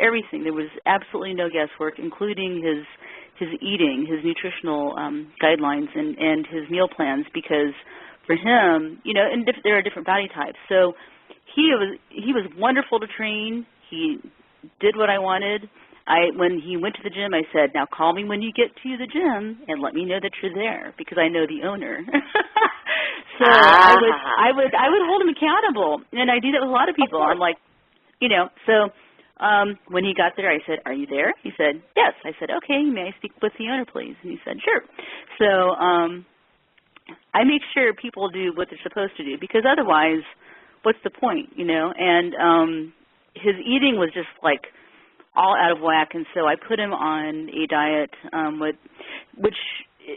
everything. There was absolutely no guesswork, including his eating, his nutritional guidelines, and his meal plans, because for him, you know, and there are different body types. So he was wonderful to train. He did what I wanted. When he went to the gym, I said, now call me when you get to the gym and let me know that you're there, because I know the owner. So I would hold him accountable, and I do that with a lot of people. I'm like, you know, so when he got there, I said, are you there? He said, yes. I said, okay, may I speak with the owner, please? And he said, sure. So I make sure people do what they're supposed to do, because otherwise, what's the point, you know? And his eating was just like all out of whack, and so I put him on a diet, which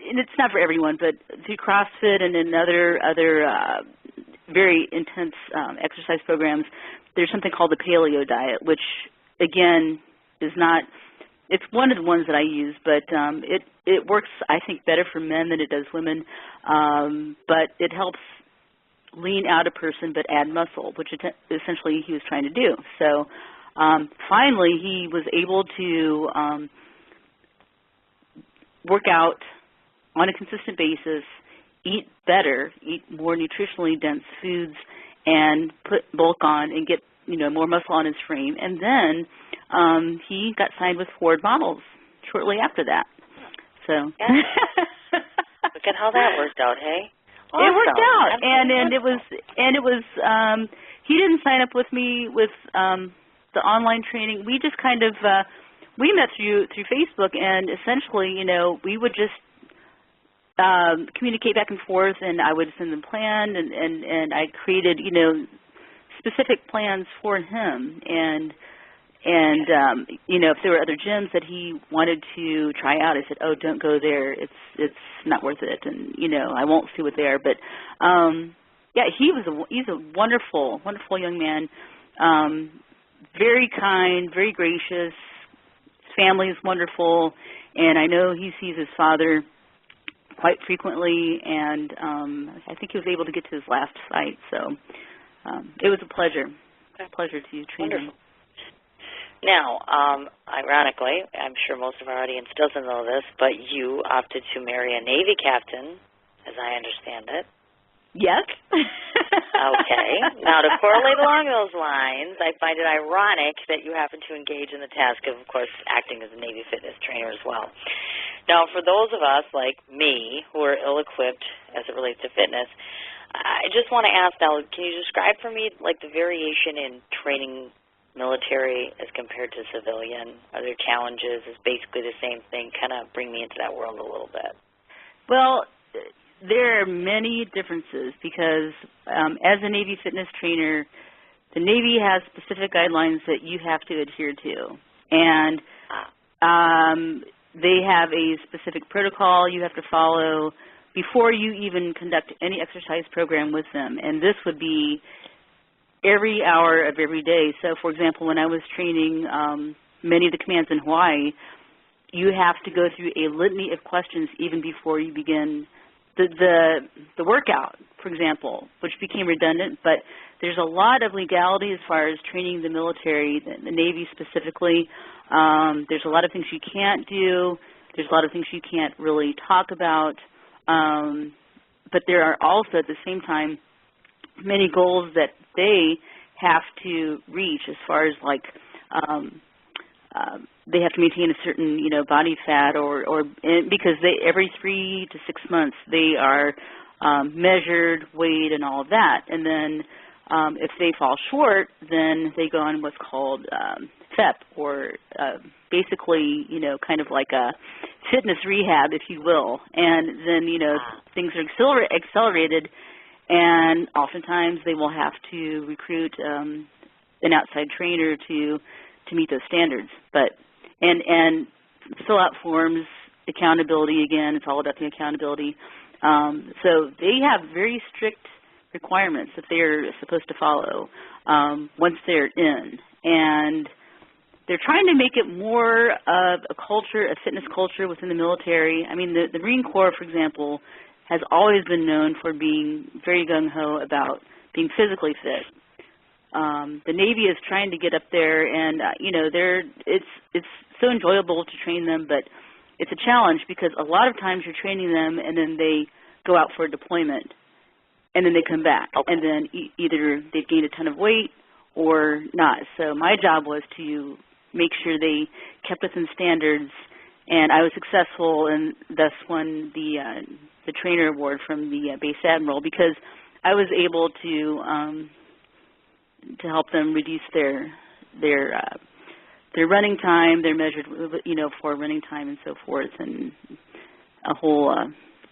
and it's not for everyone, but through CrossFit and in other very intense exercise programs, there's something called the paleo diet, which again is not. It's one of the ones that I use, but it works, I think, better for men than it does women. But it helps lean out a person but add muscle, which essentially he was trying to do. So finally he was able to work out on a consistent basis, eat better, eat more nutritionally dense foods, and put bulk on and get, you know, more muscle on his frame. And then he got signed with Ford Models shortly after that. So look at how that worked out, hey? Awesome. It worked out, and it was he didn't sign up with me with the online training. We just kind of we met through Facebook, and essentially, you know, we would just communicate back and forth, and I would send them plan, and I created, you know, specific plans for him, and you know, if there were other gyms that he wanted to try out, I said, oh, don't go there, it's not worth it, and you know, I won't see what they are. But yeah, he's a wonderful young man, very kind, very gracious. His family is wonderful, and I know he sees his father quite frequently, and I think he was able to get to his last fight. So it was a pleasure to train him. Now, ironically, I'm sure most of our audience doesn't know this, but you opted to marry a Navy captain, as I understand it. Yes. Okay. Now, to correlate along those lines, I find it ironic that you happen to engage in the task of course, acting as a Navy fitness trainer as well. Now, for those of us like me who are ill-equipped as it relates to fitness, I just want to ask now, can you describe for me, like, the variation in training military as compared to civilian? Are there challenges? Is basically the same thing? Kind of bring me into that world a little bit. Well, there are many differences because as a Navy fitness trainer, the Navy has specific guidelines that you have to adhere to. And they have a specific protocol you have to follow before you even conduct any exercise program with them. And this would be every hour of every day. So, for example, when I was training many of the commands in Hawaii, you have to go through a litany of questions even before you begin the workout, for example, which became redundant. But there's a lot of legality as far as training the military, the Navy specifically. There's a lot of things you can't do. There's a lot of things you can't really talk about. But there are also, at the same time, many goals that they have to reach as far as like they have to maintain a certain, body fat or because every 3 to 6 months they are measured, weighed, and all of that. And then if they fall short, then they go on what's called FEP, or basically, kind of like a fitness rehab, if you will. And then, things are accelerated, and oftentimes they will have to recruit an outside trainer to meet those standards. And fill out forms, accountability, again, it's all about the accountability. So they have very strict requirements that they're supposed to follow once they're in. And they're trying to make it more of a culture, a fitness culture within the military. I mean, the Marine Corps, for example, has always been known for being very gung-ho about being physically fit. The Navy is trying to get up there, and, it's so enjoyable to train them, but it's a challenge because a lot of times you're training them and then they go out for a deployment and then they come back. Okay. And then either they've gained a ton of weight or not. So my job was to make sure they kept within standards, and I was successful and thus won the trainer award from the base admiral because I was able to help them reduce their running time. They're measured, for running time and so forth, and a whole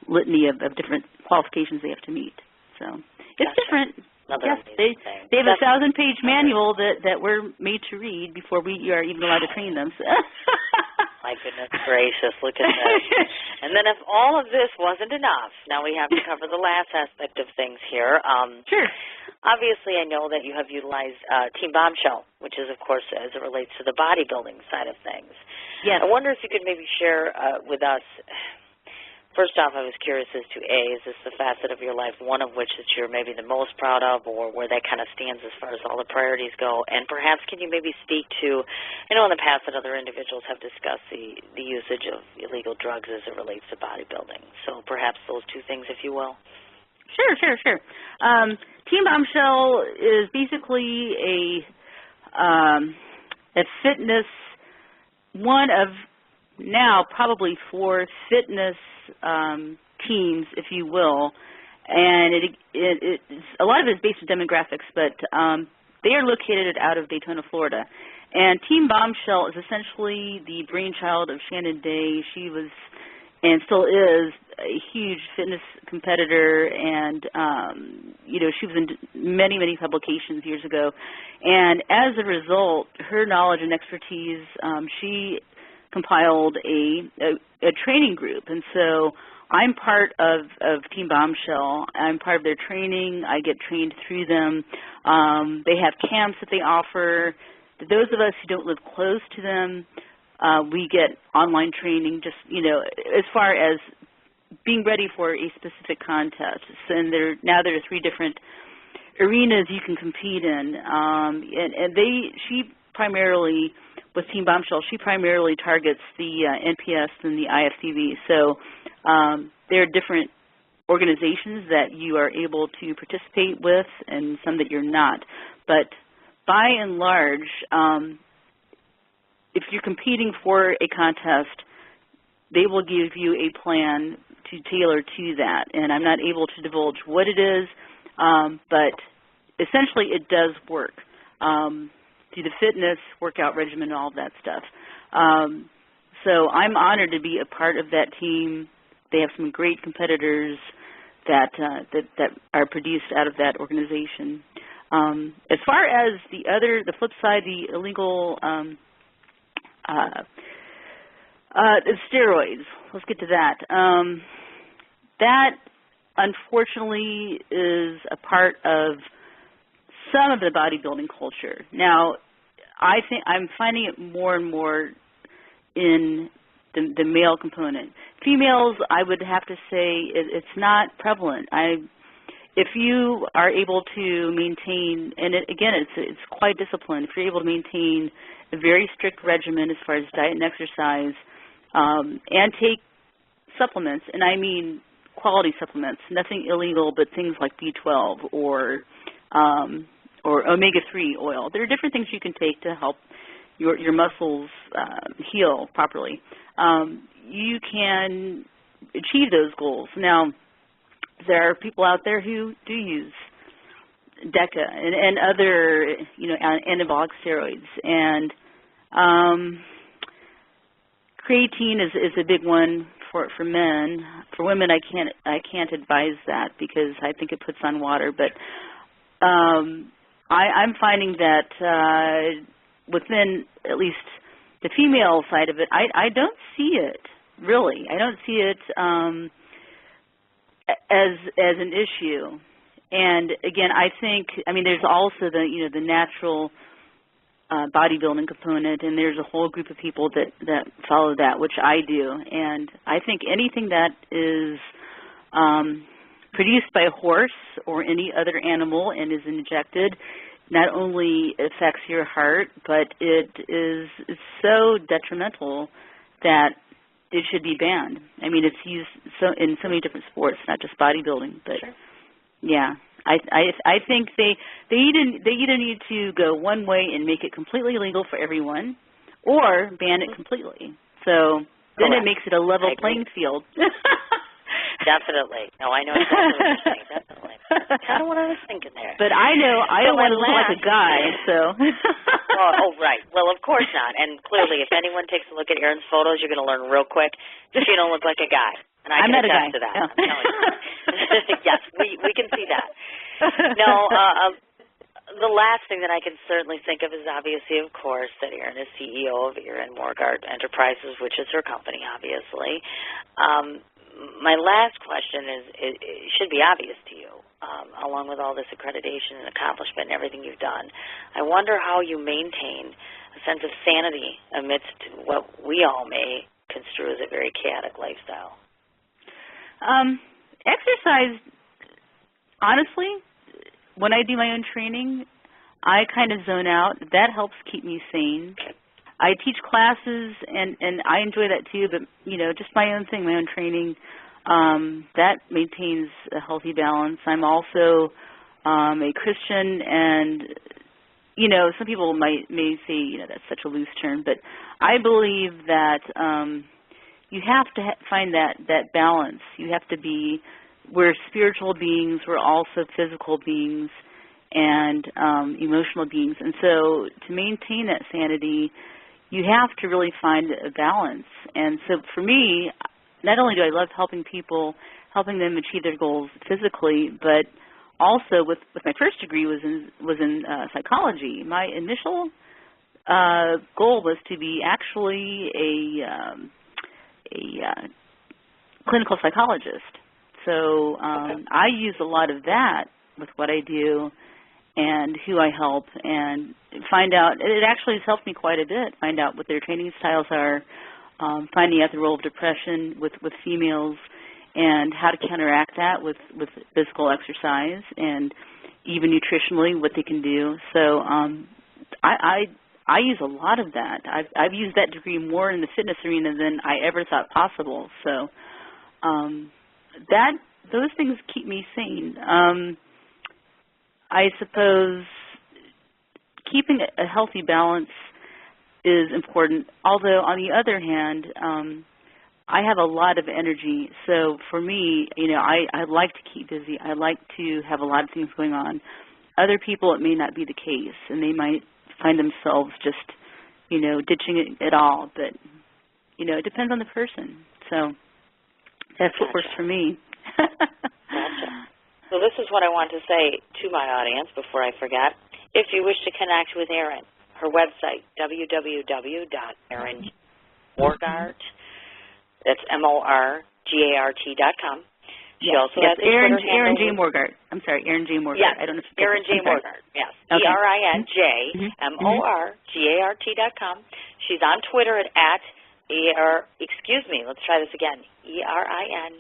litany of different qualifications they have to meet. So it's different. Yes, they have a 1,000-page manual that we're made to read before we are even allowed to train them. So. My goodness gracious, look at this. And then if all of this wasn't enough, now we have to cover the last aspect of things here. Sure. Obviously, I know that you have utilized Team Bombshell, which is, of course, as it relates to the bodybuilding side of things. Yes. I wonder if you could maybe share with us. First off, I was curious as to, A, is this the facet of your life, one of which that you're maybe the most proud of, or where that kind of stands as far as all the priorities go? And perhaps can you maybe speak to, I know in the past that other individuals have discussed the usage of illegal drugs as it relates to bodybuilding. So perhaps those two things, if you will. Sure. Team Bombshell is basically a fitness, one of now probably 4 fitness teams, if you will, and it's a lot of it is based on demographics, but they are located out of Daytona, Florida. And Team Bombshell is essentially the brainchild of Shannon Day. She was, and still is, a huge fitness competitor, and she was in many publications years ago. And as a result, her knowledge and expertise, she compiled a training group, and so I'm part of Team Bombshell. I'm part of their training. I get trained through them. They have camps that they offer. Those of us who don't live close to them, we get online training, just, as far as being ready for a specific contest. And there are 3 different arenas you can compete in. She primarily, with Team Bombshell, she primarily targets the NPS and the IFCB. So there are different organizations that you are able to participate with and some that you're not. But by and large, if you're competing for a contest, they will give you a plan to tailor to that. And I'm not able to divulge what it is, but essentially it does work. Through the fitness, workout regimen, and all of that stuff. So I'm honored to be a part of that team. They have some great competitors that are produced out of that organization. As far as the flip side, the illegal steroids, let's get to that. That, unfortunately, is a part of some of the bodybuilding culture. Now, I think I'm finding it more and more in the male component. Females, I would have to say, it's not prevalent. If you are able to maintain, and it's quite disciplined. If you're able to maintain a very strict regimen as far as diet and exercise, and take supplements, and I mean quality supplements, nothing illegal, but things like B12 or omega-3 oil. There are different things you can take to help your muscles heal properly, you can achieve those goals. Now, there are people out there who do use DECA and other, anabolic steroids, and creatine is a big one for men. For women, I can't advise that because I think it puts on water. But I'm finding that within at least the female side of it, I don't see it really. I don't see it as an issue. And again, I think there's also the natural bodybuilding component, and there's a whole group of people that follow that, which I do. And I think anything that is produced by a horse or any other animal and is injected not only affects your heart, but it's so detrimental that it should be banned. It's used in so many different sports, not just bodybuilding, but sure. Yeah. I think they either need to go one way and make it completely illegal for everyone, or ban it completely. So then Correct. It makes it a level playing field. Definitely. No, I know exactly what you're saying. Definitely. Kind of what I was thinking there. But I know I don't want to look like a guy, so. Oh, right. Well, of course not. And clearly, if anyone takes a look at Erin's photos, you're going to learn real quick that you don't look like a guy. And I can attest to that. No. I'm telling you. Yes, we can see that. No, the last thing that I can certainly think of is obviously, of course, that Erin is CEO of Erin Morgart Enterprises, which is her company, obviously. My last question it should be obvious to you, along with all this accreditation and accomplishment and everything you've done. I wonder how you maintain a sense of sanity amidst what we all may construe as a very chaotic lifestyle. Exercise, honestly, when I do my own training, I kind of zone out. That helps keep me sane. I teach classes, and I enjoy that too, but, just my own thing, my own training, that maintains a healthy balance. I'm also a Christian, and, some people may say, that's such a loose term, but I believe that you have to find that balance. You have to be, we're spiritual beings, we're also physical beings and emotional beings. And so to maintain that sanity, you have to really find a balance. And so for me, not only do I love helping people, helping them achieve their goals physically, but also with my first degree was in psychology. My initial goal was to be actually a clinical psychologist. So I use a lot of that with what I do and who I help, and find out, it actually has helped me quite a bit, find out what their training styles are, finding out the role of depression with females and how to counteract that with physical exercise and even nutritionally what they can do. So I use a lot of that. I've used that degree more in the fitness arena than I ever thought possible. So those things keep me sane. I suppose keeping a healthy balance is important, although on the other hand, I have a lot of energy. So for me, I like to keep busy. I like to have a lot of things going on. Other people, it may not be the case, and they might find themselves just, ditching it all. But, it depends on the person. So that's what works for me. Gotcha. So this is what I want to say to my audience before I forget. If you wish to connect with Erin, her website, www.erinmorgart, that's MORGART.com. She also has a Twitter handle. Erin J. Morgart. I'm sorry, Erin J. Morgart. Yes, I don't know if Erin J. Morgart, yes. Okay. ERINJMORGART.com. She's on Twitter at let's try this again, ERINJMORGART.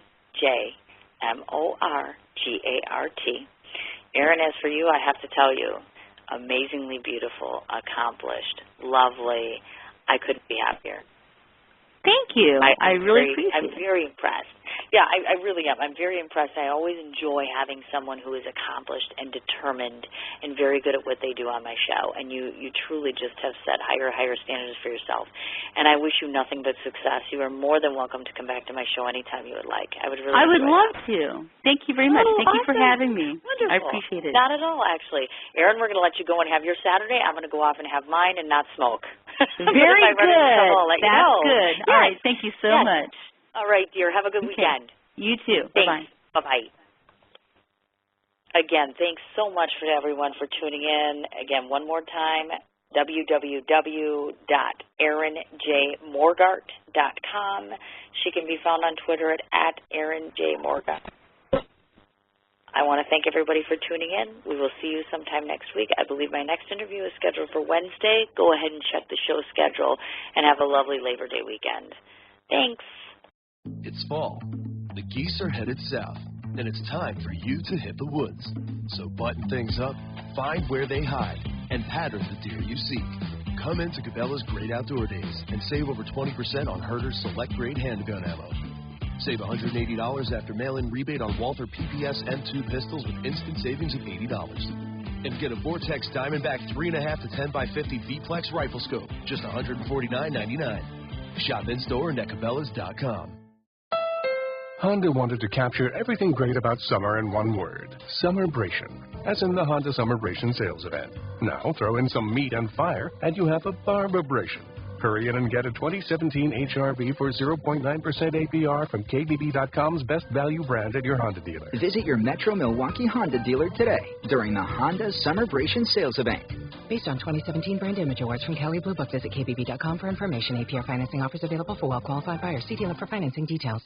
Erin, as for you, I have to tell you, amazingly beautiful, accomplished, lovely. I couldn't be happier. Thank you. I really appreciate it. I'm very impressed. Yeah, I really am. I'm very impressed. I always enjoy having someone who is accomplished and determined and very good at what they do on my show. And you truly just have set higher standards for yourself. And I wish you nothing but success. You are more than welcome to come back to my show anytime you would like. I would love to. Thank you very much. Thank you for having me. Wonderful. I appreciate it. Not at all, actually. Erin, we're going to let you go and have your Saturday. I'm going to go off and have mine and not smoke. Very good. That's good. Yes. All right. Thank you so much. All right, dear. Have a good weekend. You too. Thanks. Bye-bye. Again, thanks so much for everyone for tuning in. Again, one more time, www.erinjmorgart.com. She can be found on Twitter at @erinjmorgart. I want to thank everybody for tuning in. We will see you sometime next week. I believe my next interview is scheduled for Wednesday. Go ahead and check the show schedule and have a lovely Labor Day weekend. Thanks. It's fall. The geese are headed south, and it's time for you to hit the woods. So button things up, find where they hide, and pattern the deer you seek. Come into Cabela's Great Outdoor Days and save over 20% on Herder's Select Grade handgun ammo. Save $180 after mail-in rebate on Walther PPS M2 pistols with instant savings of $80. And get a Vortex Diamondback 3.5 to 10x50 V-Plex rifle scope, just $149.99. Shop in-store and at Cabela's.com. Honda wanted to capture everything great about summer in one word, Summerbration, as in the Honda Summerbration sales event. Now throw in some meat and fire, and you have a Barbabration. Hurry in and get a 2017 HRV for 0.9% APR from KBB.com's best value brand at your Honda dealer. Visit your Metro Milwaukee Honda dealer today during the Honda Summerbration sales event. Based on 2017 Brand Image Awards from Kelley Blue Book, visit KBB.com for information. APR financing offers available for well-qualified buyers. See dealer for financing details.